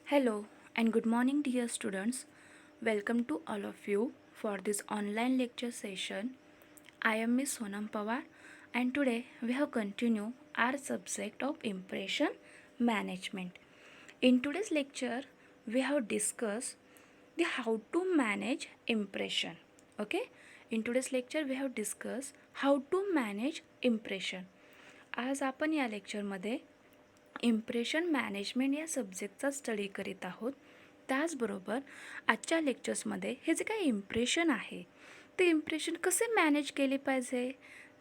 Hello and good morning, dear students. Welcome to all of you for this online lecture session. I am Miss Sonam Pawar, and today we have continued our subject of impression management. In today's lecture, we have discussed the how to manage impression. Okay? In today's lecture, we have discussed how to manage impression. आज आपण या लेक्चरमध्ये impression management या सब्जेक्टचा study करीत आहोत. त्याचबरोबर आजच्या लेक्चर्समध्ये हे जे काही इम्प्रेशन आहे ते इम्प्रेशन कसे मॅनेज केले पाहिजे,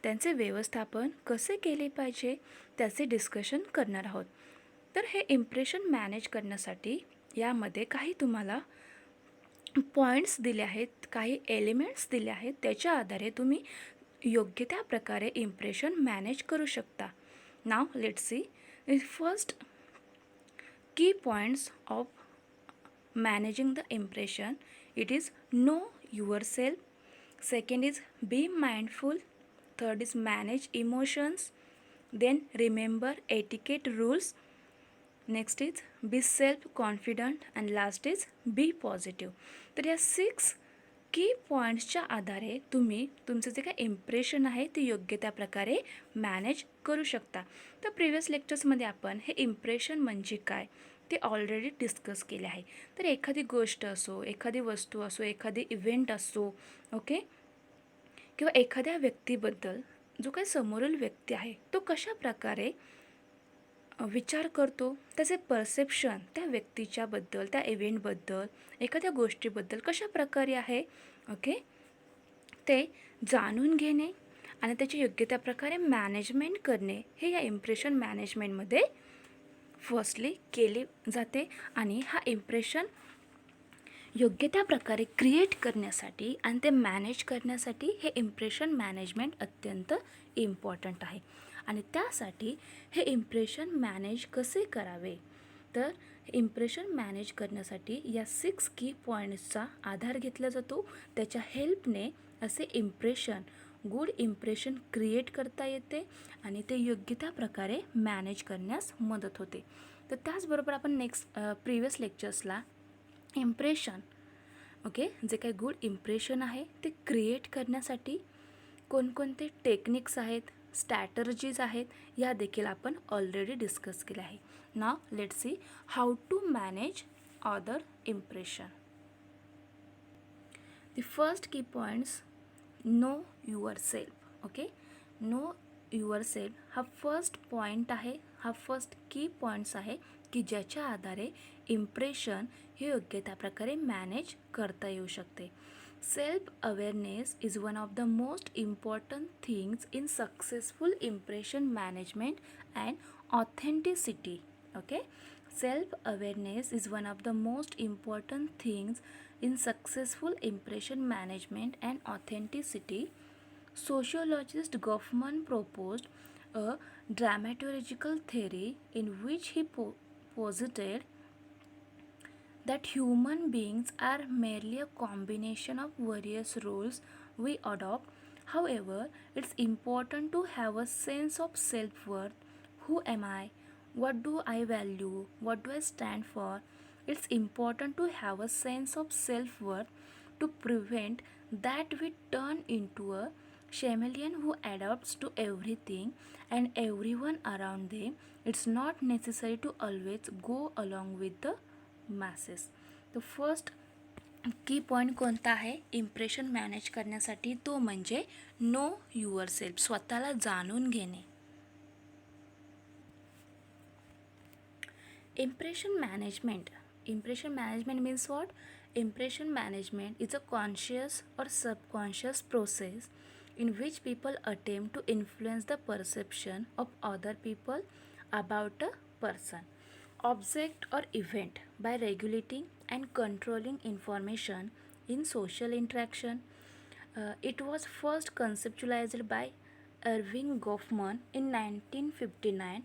त्यांचे व्यवस्थापन कसे केले पाहिजे त्याचे डिस्कशन करणार आहोत. तर हे इम्प्रेशन मॅनेज करण्यासाठी यामध्ये काही तुम्हाला पॉईंट्स दिले आहेत, काही एलिमेंट्स दिले आहेत, त्याच्या आधारे तुम्ही योग्य त्या प्रकारे इम्प्रेशन मॅनेज करू शकता. नाव let's C. First, key points of managing the impression. It is know yourself. Second is be mindful. Third is manage emotions. Then remember etiquette rules. Next is be self-confident. And last is be positive. तर या 6 की पॉईंट्सच्या आधारे तुम्ही तुमचं जे काही impression आहे ते योग्य त्या प्रकारे मॅनेज करू शकता. तर प्रिव्हियस लेक्चर्समध्ये आपण हे इम्प्रेशन म्हणजे काय ते ऑलरेडी डिस्कस केले आहे. तर एखादी गोष्ट असो, एखादी वस्तू असो, एखादी इव्हेंट असो, ओके, किंवा एखाद्या व्यक्तीबद्दल जो काही समोरील व्यक्ती आहे तो कशा प्रकारे विचार करतो, त्याचे परसेप्शन त्या व्यक्तीच्याबद्दल, त्या इव्हेंटबद्दल, एखाद्या गोष्टीबद्दल कशा प्रकारे आहे, ओके, ते जाणून घेणे आणि त्याची योग्य त्या प्रकारे मॅनेजमेंट करणे हे या इम्प्रेशन मॅनेजमेंटमध्ये फर्स्टली केले जाते. आणि हा इम्प्रेशन योग्य त्या प्रकारे क्रिएट करण्यासाठी आणि ते मॅनेज करण्यासाठी हे इम्प्रेशन मॅनेजमेंट अत्यंत इम्पॉर्टंट आहे. आणि त्यासाठी हे इम्प्रेशन मॅनेज कसे करावे, तर इम्प्रेशन मॅनेज करण्यासाठी या 6 की पॉईंट्सचा आधार घेतला जातो. त्याच्या हेल्पने असे इम्प्रेशन, गुड इम्प्रेशन क्रिएट करता येते आणि ते योग्य त्या प्रकारे मॅनेज करण्यास मदत होते. तर त्याचबरोबर आपण प्रिव्हियस लेक्चर्सला इम्प्रेशन, ओके, जे काही गुड इम्प्रेशन आहे ते क्रिएट करण्यासाठी कोणकोणते टेक्निक्स आहेत, स्ट्रॅटर्जीज आहेत, या देखील आपण ऑलरेडी डिस्कस केले आहे. Now let's see how to manage other impression. The first key points, know yourself. Okay, know yourself हा फर्स्ट पॉईंट आहे, हा फर्स्ट की पॉईंट्स आहे की ज्याच्या आधारे इम्प्रेशन हे योग्य त्या प्रकारे मॅनेज करता येऊ शकते. Self awareness is one of the most important things in successful impression management and authenticity. Okay, self awareness is one of the most important things in successful impression management and authenticity. Sociologist Goffman proposed a dramaturgical theory in which he posited that human beings are merely a combination of various roles we adopt. However, it's important to have a sense of self-worth. Who am I? What do I value? What do I stand for? It's important to have a sense of self-worth to prevent that we turn into a chameleon who adapts to everything and everyone around them. It's not necessary to always go along with the masses. The first की point कोणता आहे impression manage करण्यासाठी, तो म्हणजे know your self, स्वतःला जाणून घेणे. Impression management means what? Impression management is a conscious or subconscious process in which people attempt to influence the perception of other people about a person, object or event by regulating and controlling information in social interaction. It was first conceptualized by Erving Goffman in 1959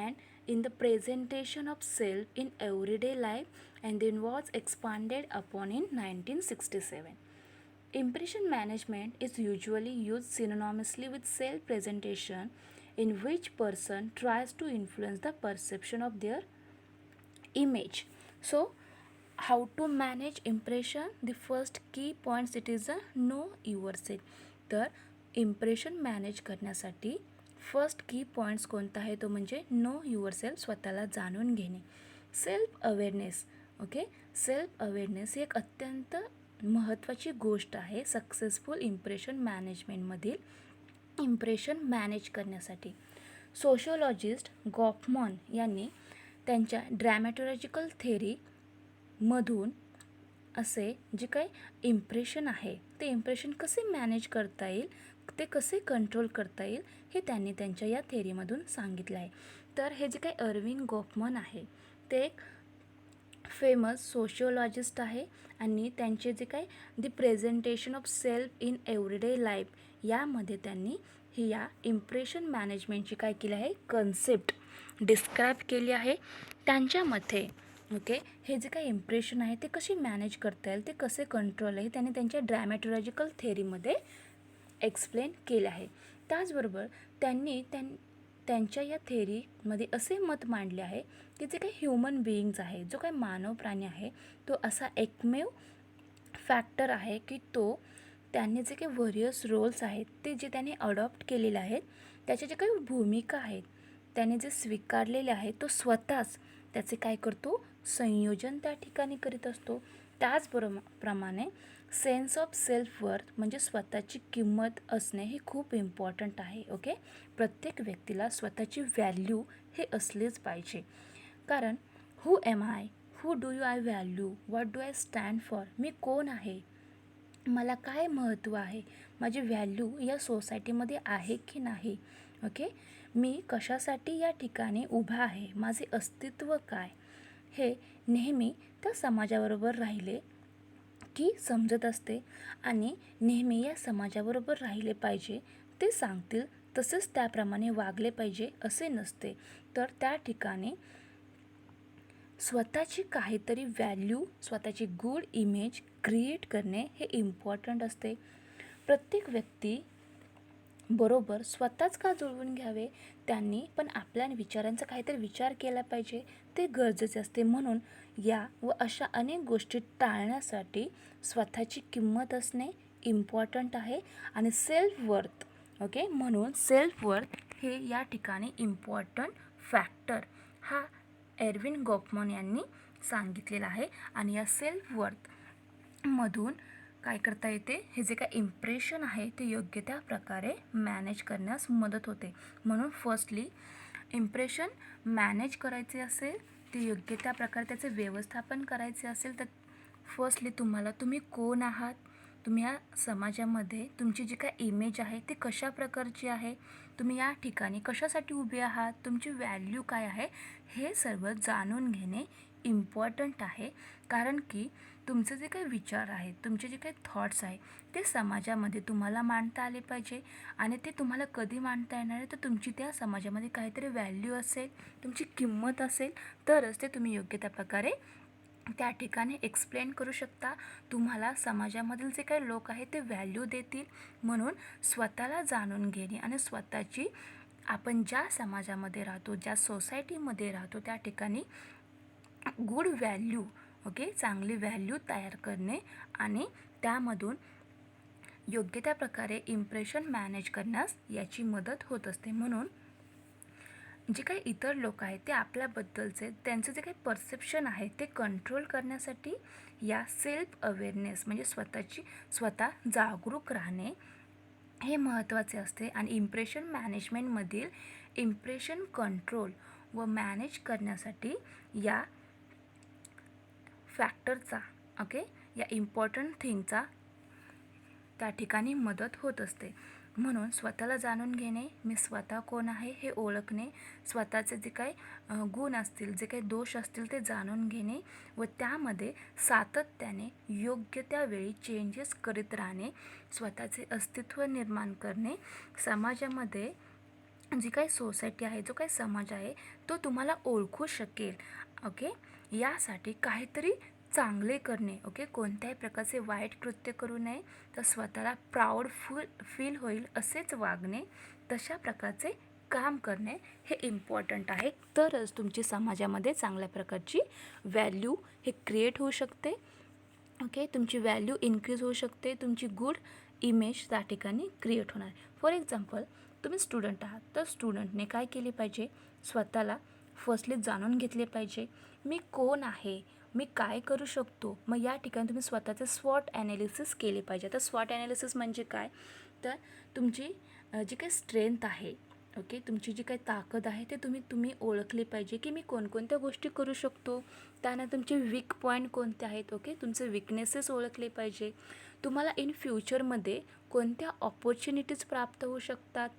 and in the presentation of self in everyday life, and then was expanded upon in 1967. Impression management is usually used synonymously with self presentation, in which person tries to influence the perception of their image so how to manage impression, the first key points it is a know yourself. तर impression manage करण्यासाठी first key points कोणता आहे तो म्हणजे know your self, स्वतःला जाणून घेणे. Self awareness, okay, self awareness ही एक अत्यंत महत्त्वाची गोष्ट आहे सक्सेसफुल इम्प्रेशन मॅनेजमेंटमधील. इम्प्रेशन मॅनेज करण्यासाठी सोशिओलॉजिस्ट गॉफमॉन यांनी त्यांच्या ड्रॅमॅटॉलॉजिकल थेअरीमधून असे जे काही इम्प्रेशन आहे ते इम्प्रेशन कसे मॅनेज करता येईल, ते कसे कंट्रोल करता येईल हे त्यांनी त्यांच्या या थेअरीमधून सांगितलं आहे. तर हे जे काही अर्विन गॉफमन आहे ते एक फेमस सोशिओलॉजिस्ट आहे आणि त्यांचे जे काही the presentation of self in everyday life यामध्ये त्यांनी ही या इम्प्रेशन मॅनेजमेंटची काय केली आहे कन्सेप्ट डिस्क्राईब केली आहे. त्यांच्या मते ओके हे जे काही इम्प्रेशन आहे ते कशी मॅनेज करता येईल, ते कसे कंट्रोल आहे, त्यांनी त्यांच्या ड्रॅमॅटॉलॉजिकल थेअरीमध्ये एक्सप्लेन केलं आहे. त्याचबरोबर त्यांनी त्यांच्या या थेअरीमध्ये असे मत मांडले आहे की जे काही ह्युमन बिईंग्ज आहे, जो काही मानव प्राणी आहे तो असा एकमेव फॅक्टर आहे की तो त्यांनी जे काही व्हेरियस रोल्स आहेत ते जे त्यांनी अडॉप्ट केलेले आहेत, त्याच्या जे काही भूमिका आहेत त्याने जे स्वीकारलेले आहे तो स्वतःच त्याचे काय करतो संयोजन त्या ठिकाणी करीत असतो. त्याचप्रमाणे सेन्स ऑफ सेल्फ वर्थ म्हणजे स्वतःची किंमत असणे हे खूप इम्पॉर्टंट आहे. ओके, प्रत्येक व्यक्तीला स्वतःची व्हॅल्यू हे असलेच पाहिजे. कारण who am I, who do you I value, what do I stand for, मी कोण आहे, मला काय महत्त्व आहे, माझी व्हॅल्यू या सोसायटीमध्ये आहे की नाही, ओके, मी कशासाठी या ठिकाणी उभा आहे, माझे अस्तित्व काय, हे नेहमी त्या समाजाबरोबर राहिले की समजत असते आणि नेहमी या समाजाबरोबर राहिले पाहिजे, ते सांगतील तसेच त्याप्रमाणे वागले पाहिजे असे नसते. तर त्या ठिकाणी स्वतःची काहीतरी व्हॅल्यू, स्वतःची गुड इमेज क्रिएट करणे हे इम्पॉर्टंट असते. प्रत्येक व्यक्ती बरोबर स्वतःच का जुळवून घ्यावे, त्यांनी पण आपल्या विचारांचा काहीतरी विचार केला पाहिजे, ते गरजेचे असते. म्हणून या व अशा अनेक गोष्टी टाळण्यासाठी स्वतःची किंमत असणे इम्पॉर्टंट आहे आणि सेल्फ वर्थ, ओके, म्हणून सेल्फ वर्थ हे या ठिकाणी इम्पॉर्टंट फॅक्टर हा एर्विन गॉफमन यांनी सांगितलेला आहे. आणि या सेल्फ वर्थमधून काय करता येते, हे जे काय इम्प्रेशन आहे ते योग्य त्या प्रकारे मॅनेज करण्यास मदत होते. म्हणून फर्स्टली इम्प्रेशन मॅनेज करायचे असेल, ते योग्य त्या प्रकारे त्याचे व्यवस्थापन करायचे असेल तर फर्स्टली तुम्ही कोण आहात, तुम्ही या समाजामध्ये तुमची जी काय इमेज आहे ती कशा प्रकारची आहे, तुम्ही या ठिकाणी कशासाठी उभे आहात, तुमची व्हॅल्यू काय आहे, हे सर्व जाणून घेणे इम्पॉर्टंट आहे. कारण की तुमचे जे काही विचार आहेत, तुमचे जे काही थॉट्स आहे ते समाजामध्ये तुम्हाला मांडता आले पाहिजे. आणि ते तुम्हाला कधी मांडता येणार आहे, तर तुमची त्या समाजामध्ये काहीतरी व्हॅल्यू असेल, तुमची किंमत असेल, तरच ते तुम्ही योग्य त्या प्रकारे त्या ठिकाणी एक्सप्लेन करू शकता. तुम्हाला समाजामधील जे काही लोक आहेत ते व्हॅल्यू देतील. म्हणून स्वतःला जाणून घेणे आणि स्वतःची, आपण ज्या समाजामध्ये राहतो, ज्या सोसायटीमध्ये राहतो त्या ठिकाणी गुड व्हॅल्यू, ओके, चांगली व्हॅल्यू तयार करणे आणि त्यामधून योग्य त्या प्रकारे इम्प्रेशन मॅनेज करण्यास याची मदत होत असते. म्हणून जे काही इतर लोक आहेत ते आपल्याबद्दलचे त्यांचं जे काही परसेप्शन आहे ते कंट्रोल करण्यासाठी या सेल्फ अवेअरनेस म्हणजे स्वतः जागरूक राहणे हे महत्त्वाचे असते. आणि इम्प्रेशन मॅनेजमेंटमधील इम्प्रेशन कंट्रोल व मॅनेज करण्यासाठी या फॅक्टरचा, ओके, या इम्पॉर्टंट थिंगचा त्या ठिकाणी मदत होत असते. म्हणून स्वतःला जाणून घेणे, मी स्वतः कोण आहे हे ओळखणे, स्वतःचे जे काही गुण असतील, जे काही दोष असतील ते जाणून घेणे व त्यामध्ये सातत्याने योग्य त्यावेळी चेंजेस करीत राहणे, स्वतःचे अस्तित्व निर्माण करणे, समाजामध्ये जी काही सोसायटी आहे, जो काही समाज आहे तो तुम्हाला ओळखू शकेल, ओके, यासाठी काहीतरी चांगले करणे, ओके, कोणत्याही प्रकारचे वाईट कृत्य करू नये, तर स्वतःला प्राऊड फील होईल असेच वागणे, तशा प्रकारचे काम करणे हे इम्पॉर्टंट आहे. तरच तुमची समाजामध्ये चांगल्या प्रकारची व्हॅल्यू हे क्रिएट होऊ शकते. ओके, तुमची व्हॅल्यू इन्क्रीज होऊ शकते, तुमची गुड इमेज त्या ठिकाणी क्रिएट होणार. फॉर एक्झाम्पल, तुम्ही स्टुडंट आहात, तर स्टुडंटने काय केले पाहिजे, स्वतःला फर्स्टली जाणून घेतले पाहिजे. मी कोण आहे, मी काय करू शकतो. मग या ठिकाणी तुम्ही स्वतःचं स्वॉट ॲनालिसिस केले पाहिजे. तर स्वॉट ॲनालिसिस म्हणजे काय, तर तुमची जी काही स्ट्रेंथ आहे, ओके, तुमची जी काही ताकद आहे ते तुम्ही ओळखली पाहिजे की मी कोणकोणत्या गोष्टी करू शकतो. त्यानंतर तुमचे वीक पॉईंट कोणते आहेत, ओके, तुमचे विकनेसेस ओळखले पाहिजे. तुम्हाला इन फ्युचरमध्ये कोणत्या ऑपॉर्च्युनिटीज प्राप्त होऊ शकतात,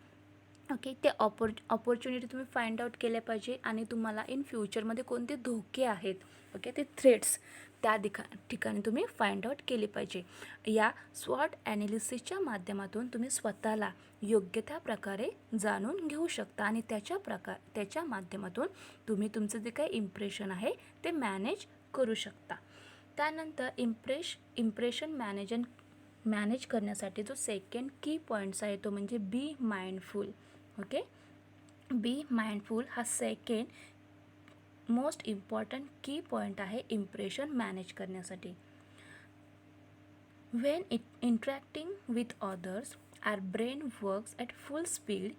ओके, ते ऑपॉर्च्युनिटी तुम्ही फाइंड आउट केल्या पाहिजे. आणि तुम्हाला इन फ्युचरमध्ये कोणते धोके आहेत, ओके, ते थ्रेट्स त्या ठिकाणी तुम्ही फाइंड आउट केले पाहिजे. या स्वॉट ॲनालिसिसच्या माध्यमातून तुम्ही स्वतःला योग्य त्या प्रकारे जाणून घेऊ शकता आणि त्याच्या माध्यमातून तुम्ही तुमचं जे काही इम्प्रेशन आहे ते मॅनेज करू शकता. त्यानंतर इम्प्रेशन मॅनेज करण्यासाठी जो सेकंड की पॉईंट्स आहे तो म्हणजे be mindful. Okay, be mindful हा सेकंड मोस्ट इम्पॉर्टंट की पॉईंट आहे इम्प्रेशन मॅनेज करण्यासाठी. When interacting with others, our brain works at full speed.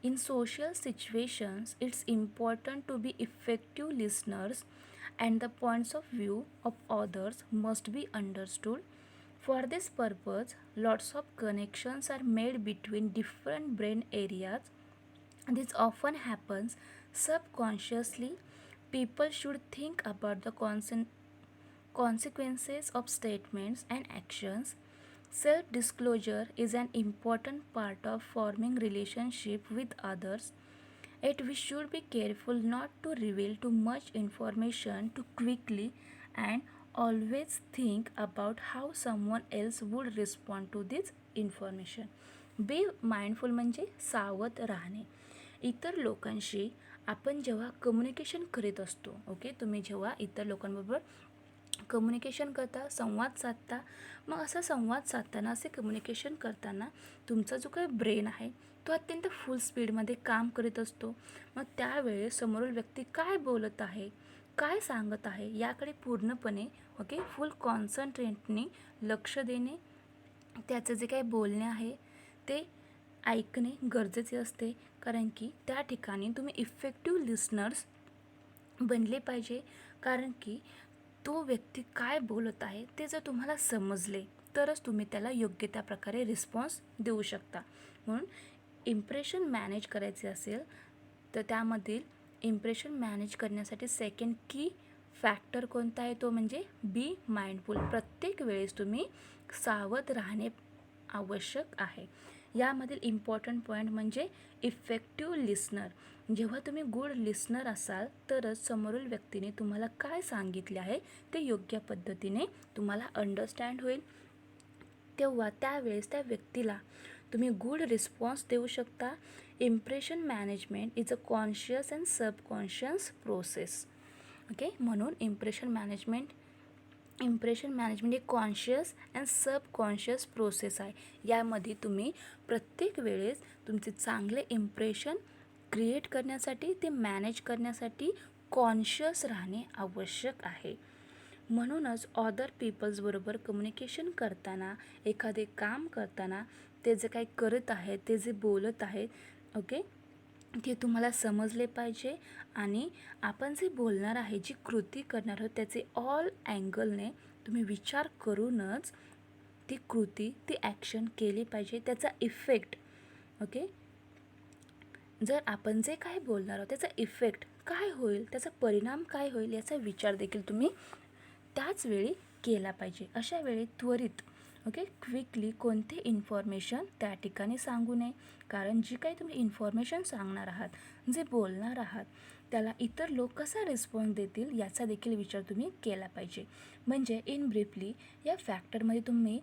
In social situations, it's important to be effective listeners, and the points of view of others must be understood. For this purpose, lots of connections are made between different brain areas. This often happens subconsciously. People should think about the consequences of statements and actions. Self-disclosure is an important part of forming relationship with others. Yet we should be careful not to reveal too much information too quickly and always think about how someone else would respond to this information. Be mindful म्हणजे सावध राहणे. इतर लोकांशी आपण जेव्हा communication करीत असतो, okay, तुम्ही जेव्हा इतर लोकांबरोबर कम्युनिकेशन करता, संवाद साधता, मग असा संवाद साधताना, असे कम्युनिकेशन करताना तुमचा जो काही ब्रेन आहे तो अत्यंत फुल स्पीडमध्ये काम करीत असतो. मग त्यावेळेस समोरील व्यक्ती काय बोलत आहे, काय सांगत आहे याकडे पूर्णपणे, ओके, फुल कॉन्सन्ट्रेटने लक्ष देणे, त्याचं जे काही बोलणे आहे ते ऐकणे गरजेचे असते. कारण की त्या ठिकाणी तुम्ही इफेक्टिव्ह लिसनर्स बनले पाहिजे. कारण की तो व्यक्ती काय बोलत आहे ते जर तुम्हाला समजले तरच तुम्ही त्याला योग्य त्या प्रकारे रिस्पॉन्स देऊ शकता. म्हणून इम्प्रेशन मॅनेज करायचे असेल तर त्यामधील इम्प्रेशन मॅनेज करण्यासाठी सेकंड की फॅक्टर कोणता आहे तो म्हणजे बी माइंडफुल. प्रत्येक वेळेस तुम्ही सावध राहणे आवश्यक आहे. यामधील इम्पॉर्टंट पॉईंट म्हणजे इफेक्टिव्ह लिसनर. जेव्हा तुम्ही गुड लिसनर असाल तरच समोरील व्यक्तीने तुम्हाला काय सांगितले आहे ते योग्य पद्धतीने तुम्हाला अंडरस्टँड होईल. तेव्हा त्यावेळेस त्या व्यक्तीला तुम्ही गुड रिस्पॉन्स देऊ शकता. Impression management is a conscious and subconscious process. Okay, म्हणून इम्प्रेशन मॅनेजमेंट एक कॉन्शियस अँड सबकॉन्शियस प्रोसेस आहे. यामध्ये तुम्ही प्रत्येक वेळेस तुमचे चांगले इम्प्रेशन क्रिएट करण्यासाठी, ते मॅनेज करण्यासाठी कॉन्शियस राहणे आवश्यक आहे. म्हणूनच अदर पीपल्सबरोबर कम्युनिकेशन करताना, एखादे काम करताना ते जे काही करत आहेत, ते जे बोलत आहेत, ओके, ते तुम्हाला समजले पाहिजे. आणि आपण जे बोलणार आहे, जी कृती करणार आहोत त्याचे ऑल अँगलने तुम्ही विचार करूनच ती कृती, ती ॲक्शन केली पाहिजे. त्याचा इफेक्ट, ओके, जर आपण जे काही बोलणार आहोत त्याचा इफेक्ट काय होईल, त्याचा परिणाम काय होईल याचा विचार देखील तुम्ही त्याच वेळी केला पाहिजे. अशा वेळी त्वरित, ओके, क्विकली कोणते इन्फॉर्मेशन त्या ठिकाणी सांगू नये. कारण जी काही तुम्ही इन्फॉर्मेशन सांगणार आहात, जे बोलणार आहात, त्याला इतर लोक कसा रिस्पॉन्स देतील याचा देखील विचार तुम्ही केला पाहिजे. म्हणजे इन ब्रीफली या फॅक्टरमध्ये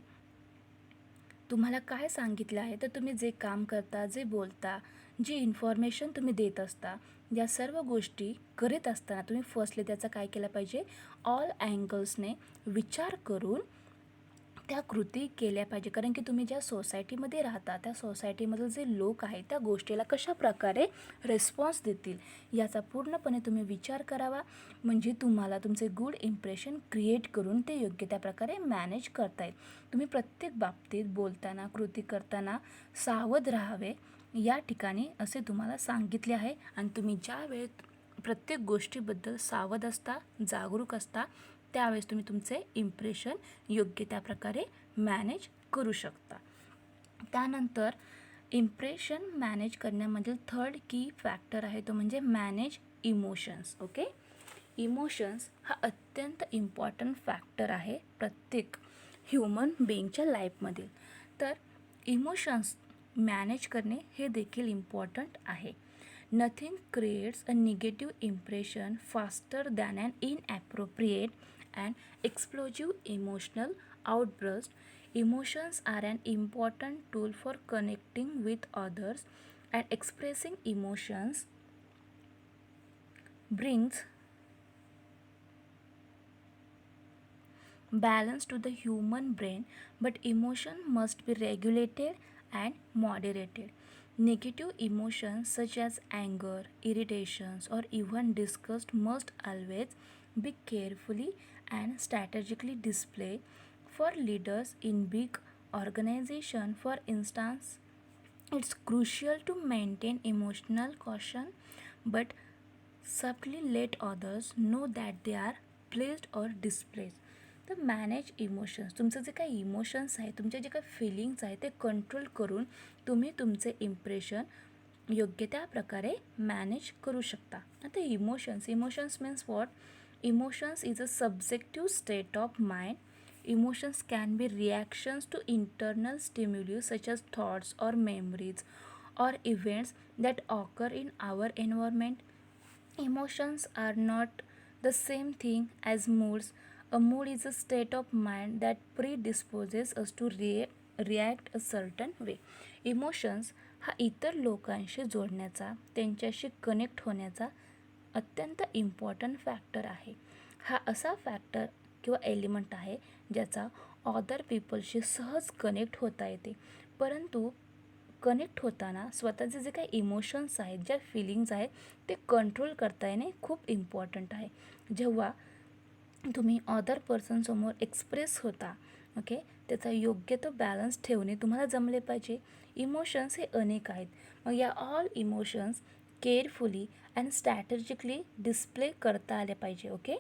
तुम्हाला काय सांगितलं आहे, तर तुम्ही जे काम करता, जे बोलता, जी इन्फॉर्मेशन तुम्ही देत असता, या सर्व गोष्टी करीत असताना तुम्ही फर्स्टली त्याचा काय केलं पाहिजे, ऑल अँगल्सने विचार करून त्या कृती केल्या पाहिजे. कारण की तुम्ही ज्या सोसायटीमध्ये राहता त्या सोसायटीमधील जे लोक आहेत त्या गोष्टीला कशा प्रकारे रिस्पॉन्स देतील याचा पूर्णपणे तुम्ही विचार करावा. म्हणजे तुम्हाला तुमचे गुड इम्प्रेशन क्रिएट करून ते योग्य त्या प्रकारे मॅनेज करता येईल. तुम्ही प्रत्येक बाबतीत बोलताना कृती करताना सावध राहावे या ठिकाणी असे तुम्हाला सांगितले आहे. आणि तुम्ही ज्या वेळेत प्रत्येक गोष्टीबद्दल सावध असता, जागरूक असता, त्यावेळेस तुम्ही तुमचे इम्प्रेशन योग्य त्या प्रकारे मॅनेज करू शकता. त्यानंतर इम्प्रेशन मॅनेज करण्यामधील थर्ड की फॅक्टर आहे तो म्हणजे मॅनेज इमोशन्स. ओके, इमोशन्स हा अत्यंत इम्पॉर्टंट फॅक्टर आहे प्रत्येक ह्युमन बीइंगच्या लाईफमधील. तर इमोशन्स मॅनेज करणे हे देखील इम्पॉर्टंट आहे. Nothing creates a negative impression faster than an inappropriate and explosive emotional outbursts. Emotions are an important tool for connecting with others, and expressing emotions brings balance to the human brain, but emotion must be regulated and moderated. Negative emotions such as anger, irritations, or even disgust must always be carefully and strategically displayed. For leaders in big organizations, for instance, it's crucial to maintain emotional caution but subtly let others know that they are pleased or displeased. तर manage emotions, तुमचं जे काही emotions आहे, तुमचे जे काही feelings आहे ते कंट्रोल करून तुम्ही तुमचे इम्प्रेशन योग्य त्या प्रकारे मॅनेज करू शकता. आता emotions means what? Emotions is a subjective state of mind. Emotions can be reactions to internal stimuli such as thoughts or memories or events that occur in our environment. Emotions are not the same thing as moods. A mood is a state of mind that predisposes us to react a certain way. Emotions हा इतर लोकांशी जोडण्याचा, त्यांच्याशी connect होण्याचा अत्यंत important factor आहे. हा असा फॅक्टर किंवा एलिमेंट आहे ज्याचा अदर पीपलशी सहज कनेक्ट होता येते. परंतु कनेक्ट होताना स्वतःचे जे काही इमोशन्स आहेत, ज्या फिलिंग्स आहेत ते कंट्रोल करता येणे खूप इम्पॉर्टंट आहे. जेव्हा तुम्ही अदर पर्सनसमोर एक्सप्रेस होता, ओके, त्याचा योग्य तो बॅलन्स ठेवणे तुम्हाला जमले पाहिजे. इमोशन्स हे अनेक आहेत. मग या all emotions carefully and strategically display करता आले पाहिजे. ओके,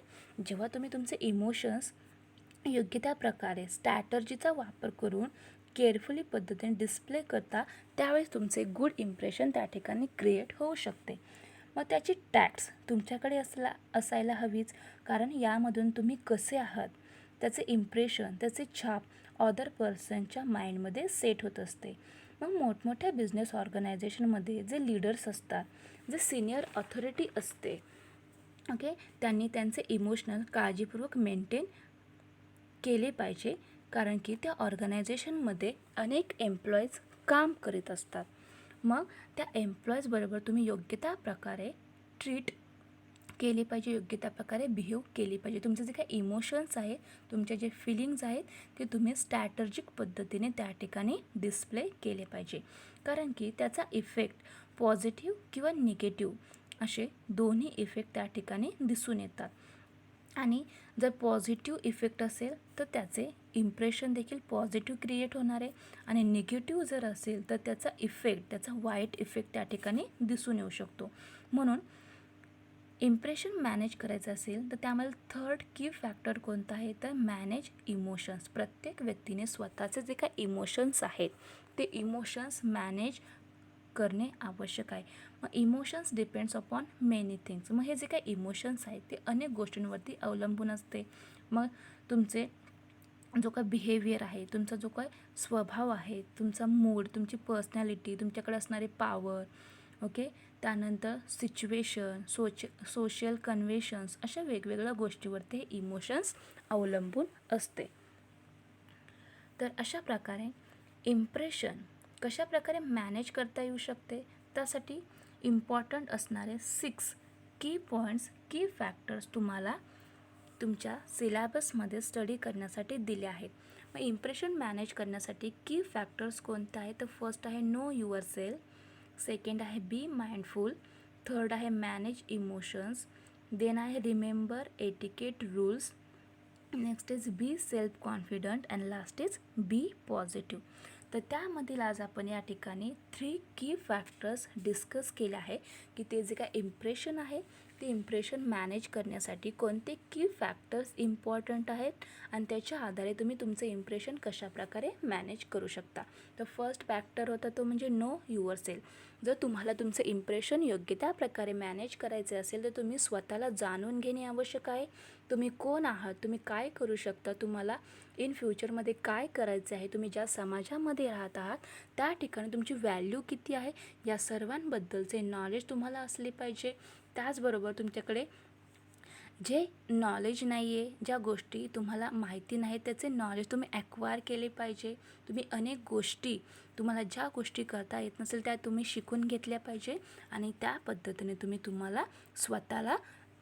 जेव्हा तुम्ही तुमचे इमोशन्स योग्य त्या प्रकारे स्ट्रॅटर्जीचा वापर करून केअरफुली पद्धतीने डिस्प्ले करता त्यावेळेस तुमचे गुड इम्प्रेशन त्या ठिकाणी क्रिएट होऊ शकते. मग त्याची टॅक्स तुमच्याकडे असायला हवीच, कारण यामधून तुम्ही कसे आहात त्याचे इम्प्रेशन, त्याचे छाप अदर पर्सनच्या माइंडमध्ये सेट होत असते. मग मोठमोठ्या बिझनेस ऑर्गनायझेशनमध्ये जे लीडर्स असतात, जे सिनियर ऑथॉरिटी असते, ओके, त्यांनी त्यांचे इमोशनल काळजीपूर्वक मेंटेन केले पाहिजे. कारण की त्या ऑर्गनायझेशनमध्ये अनेक एम्प्लॉईज काम करीत असतात. मग त्या एम्प्लॉईजबरोबर तुम्ही योग्य त्या प्रकारे ट्रीट केली पाहिजे, योग्य त्या प्रकारे बिहेव केली पाहिजे. तुमचे जे काही इमोशन्स आहेत, तुमचे जे फिलिंग्स आहेत ते तुम्ही स्ट्रॅटर्जिक पद्धतीने त्या ठिकाणी डिस्प्ले केले पाहिजे. कारण की त्याचा इफेक्ट पॉझिटिव्ह किंवा निगेटिव्ह असे दोन्ही इफेक्ट त्या ठिकाणी दिसून येतात. आणि जर पॉझिटिव्ह इफेक्ट असेल तर त्याचे इम्प्रेशन देखील पॉझिटिव्ह क्रिएट होणार आहे, आणि निगेटिव्ह जर असेल तर त्याचा इफेक्ट, त्याचा वाईट इफेक्ट त्या ठिकाणी दिसून येऊ शकतो. म्हणून इम्प्रेशन मॅनेज करायचं असेल तर त्यामध्ये थर्ड की फॅक्टर कोणता आहे तर मॅनेज इमोशन्स. प्रत्येक व्यक्तीने स्वतःचे जे काही इमोशन्स आहेत ते इमोशन्स मॅनेज करणे आवश्यक आहे. मग emotions depends upon many things. मग हे जे काही इमोशन्स आहेत ते अनेक गोष्टींवरती अवलंबून असते. मग तुमचे जो काही बिहेवियर आहे, तुमचा जो काही स्वभाव आहे, तुमचा मूड, तुमची पर्सनॅलिटी, तुमच्याकडे असणारे पॉवर, ओके, त्यानंतर सिच्युएशन, सोशल कन्व्हेन्शन्स, अशा वेगवेगळ्या गोष्टीवरती हे इमोशन्स अवलंबून असते. तर अशा प्रकारे इम्प्रेशन कशा प्रकारे मॅनेज करता येऊ शकते त्यासाठी इम्पॉर्टंट असणारे 6 की पॉईंट्स, की फॅक्टर्स तुम्हाला तुमच्या सिलॅबसमध्ये स्टडी करण्यासाठी दिले आहेत. मग इम्प्रेशन मॅनेज करण्यासाठी की फॅक्टर्स कोणते आहेत? तर फर्स्ट आहे नो युअर सेल्फ, सेकंड आहे बी माइंडफुल, थर्ड आहे मॅनेज इमोशन्स, देन आहे remember etiquette rules, next is be self confident and last is be positive. तर त्यामधील आज आपण या ठिकाणी 3 की फॅक्टर्स डिस्कस केले आहे की ते जे काय इम्प्रेशन आहे ते इम्प्रेशन मॅनेज करण्यासाठी कोणते की फॅक्टर्स इम्पॉर्टंट आहेत आणि त्याच्या आधारे तुम्ही तुमचं इम्प्रेशन कशाप्रकारे मॅनेज करू शकता. तर फर्स्ट फॅक्टर होता तो म्हणजे नो युअर सेल्फ. जर तुम्हाला तुमचं इम्प्रेशन योग्य त्या प्रकारे मॅनेज करायचे असेल तर तुम्ही स्वतःला जाणून घेणे आवश्यक आहे. तुम्ही कोण आहात, तुम्ही काय करू शकता, तुम्हाला इन फ्युचरमध्ये काय करायचं आहे, तुम्ही ज्या समाजामध्ये राहत आहात त्या ठिकाणी तुमची व्हॅल्यू किती आहे, या सर्वांबद्दलचे नॉलेज तुम्हाला असले पाहिजे. त्याचबरोबर तुमच्याकडे जे नॉलेज नाही आहे, ज्या गोष्टी तुम्हाला माहिती नाही त्याचे नॉलेज तुम्ही ॲक्वायर केले पाहिजे. तुम्ही अनेक गोष्टी, तुम्हाला ज्या गोष्टी करता येत नसेल त्या तुम्ही शिकून घेतल्या पाहिजे आणि त्या पद्धतीने तुम्हाला स्वतःला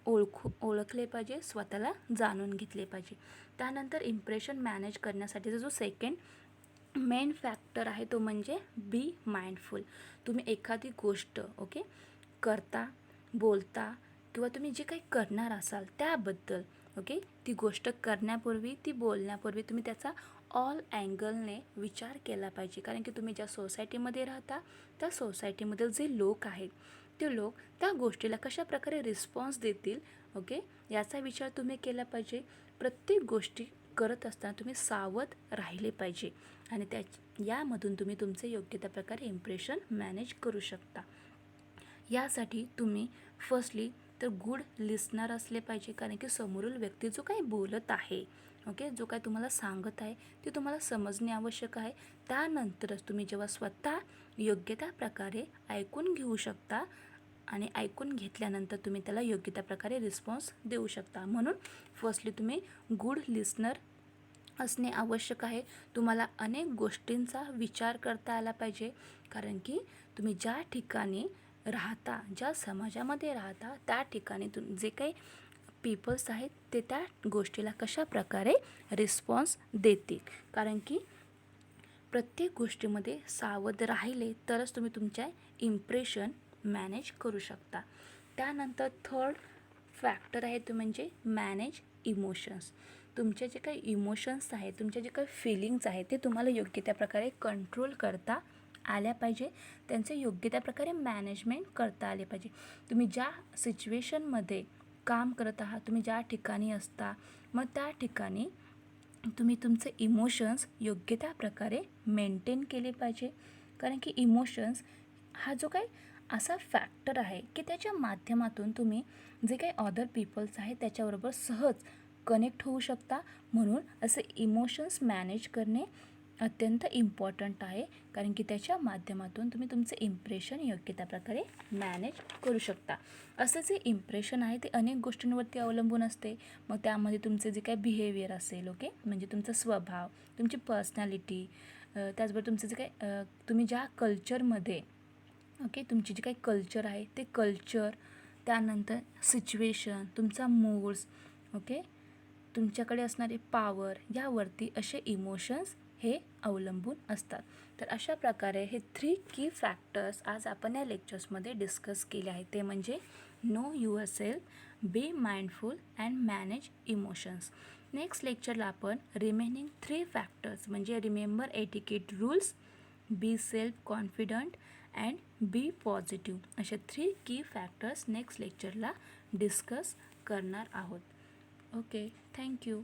ओळखले पाहिजे, स्वतःला जाणून घेतले पाहिजे. त्यानंतर इम्प्रेशन मॅनेज करण्यासाठीचा जो सेकंड मेन फॅक्टर आहे तो म्हणजे बी माइंडफुल. तुम्ही एखादी गोष्ट करता, बोलता किंवा तुम्ही जे काही करणार असाल त्याबद्दल ती गोष्ट करण्यापूर्वी, ती बोलण्यापूर्वी तुम्ही त्याचा ऑल अँगलने विचार केला पाहिजे. कारण की तुम्ही ज्या सोसायटीमध्ये राहता त्या सोसायटीमधील जे लोक आहेत ते लोक त्या गोष्टीला कशाप्रकारे रिस्पॉन्स देतील याचा विचार तुम्ही केला पाहिजे. प्रत्येक गोष्टी करत असताना तुम्ही सावध राहिले पाहिजे आणि यामधून तुम्ही तुमचे योग्य त्या प्रकारे इम्प्रेशन मॅनेज करू शकता. यासाठी तुम्ही फर्स्टली तर गुड लिस्नर असले पाहिजे. कारण की समोरील व्यक्ती जो काही बोलत आहे जो काय तुम्हाला सांगत आहे ते तुम्हाला समजणे आवश्यक आहे. त्यानंतरच तुम्ही जेव्हा स्वतः योग्य त्या प्रकारे ऐकून घेऊ शकता आणि ऐकून घेतल्यानंतर तुम्ही त्याला योग्य त्या प्रकारे रिस्पॉन्स देऊ शकता. म्हणून फर्स्टली तुम्ही गुड लिस्नर असणे आवश्यक आहे. तुम्हाला अनेक गोष्टींचा विचार करता आला पाहिजे. कारण की तुम्ही ज्या ठिकाणी राहता, ज्या समाजामध्ये राहता त्या ठिकाणी जे काही पीपल्स आहेत ते त्या गोष्टीला कशा प्रकारे रिस्पॉन्स देतील. कारण की प्रत्येक गोष्टीमध्ये सावध राहिले तरच तुम्ही तुमच्या इम्प्रेशन मॅनेज करू शकता. त्यानंतर थर्ड फॅक्टर आहे तो म्हणजे मॅनेज इमोशन्स. तुमचे जे काही इमोशन्स आहेत, तुमचे जे काही फिलिंग्स आहेत ते तुम्हाला योग्य त्या प्रकारे कंट्रोल करता आल्या पाहिजे. त्यांचे योग्य त्या प्रकारे मॅनेजमेंट करता आले पाहिजे. तुम्ही ज्या सिच्युएशनमध्ये काम करत आहात, तुम्ही ज्या ठिकाणी असता, मग त्या ठिकाणी तुम्ही तुमचे इमोशन्स योग्य त्या प्रकारे मेंटेन केले पाहिजे. कारण की इमोशन्स हा जो काही असा फॅक्टर आहे की त्याच्या माध्यमातून तुम्ही जे काही अदर पीपल्स आहेत त्याच्याबरोबर सहज कनेक्ट होऊ शकता. म्हणून असे इमोशन्स मॅनेज करणे अत्यंत इम्पॉर्टंट आहे. कारण की त्याच्या माध्यमातून तुम्ही तुमचे इम्प्रेशन योग्य त्या प्रकारे मॅनेज करू शकता. असं जे इम्प्रेशन आहे ते अनेक गोष्टींवरती अवलंबून असते. मग त्यामध्ये तुमचे जे काही बिहेवियर असेल म्हणजे तुमचा स्वभाव, तुमची पर्सनॅलिटी, त्याचबरोबर तुमचं जे काही तुम्ही ज्या कल्चरमध्ये तुमची जी काही कल्चर आहे ते कल्चर, त्यानंतर सिच्युएशन, तुमचा मूड्स तुमच्याकडे असणारे पॉवर, यावरती असे इमोशन्स हे अवलंबून असतात. तर अशा प्रकारे हे 3 की फॅक्टर्स आज आपण या लेक्चर्समध्ये डिस्कस केले आहेत. ते म्हणजे know yourself, be mindful and manage emotions. Next लेक्चरला आपण रिमेनिंग 3 फॅक्टर्स म्हणजे remember etiquette rules, be self confident and be positive असे 3 की फॅक्टर्स नेक्स्ट लेक्चरला डिस्कस करणार आहोत. Okay, thank you.